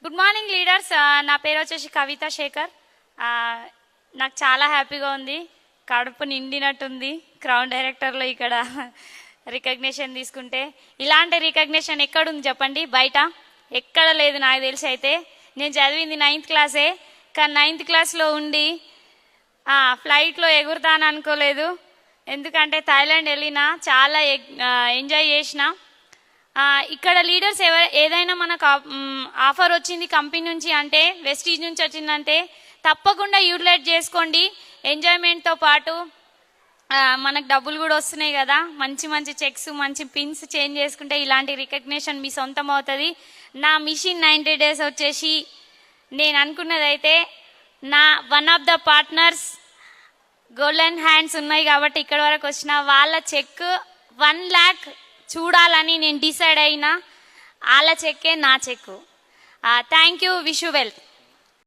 Good morning leaders. నా పేరు వచ్చేసి కవిత శేఖర్. నాకు చాలా హ్యాపీగా ఉంది, కడుపు నిండినట్టుంది. క్రౌన్ డైరెక్టర్లో ఇక్కడ రికగ్నిషన్ తీసుకుంటే ఇలాంటి రికగ్నిషన్ ఎక్కడుంది చెప్పండి? బయట ఎక్కడ లేదు నాకు తెలిసి. అయితే నేను చదివింది 9th క్లాసే, కానీ 9th క్లాస్లో ఉండి ఫ్లైట్లో ఎగురుతాను అనుకోలేదు. ఎందుకంటే థాయిలాండ్ వెళ్ళిన చాలా ఎంజాయ్ చేసిన. ఇక్కడ లీడర్స్ ఏదైనా మనకు ఆఫర్ వచ్చింది కంపెనీ నుంచి అంటే, వెస్టీజ్ నుంచి వచ్చిందంటే తప్పకుండా యూటిలైజ్ చేసుకోండి. ఎంజాయ్మెంట్తో పాటు మనకు డబ్బులు కూడా వస్తున్నాయి కదా, మంచి మంచి చెక్స్, మంచి పిన్స్ చేంజ్ చేసుకుంటే ఇలాంటి రికగ్నిషన్ మీ సొంతం అవుతుంది. నా మిషన్ 90 days వచ్చేసి నేను అనుకున్నదైతే నా one of the partners golden hands ఉన్నాయి కాబట్టి ఇక్కడ వరకు వచ్చిన వాళ్ళ చెక్ 1 lakh చూడాలని నేను డిసైడ్ అయినా. వాళ్ళ చెక్కే నా cheque. Thank you. Wish you wealth.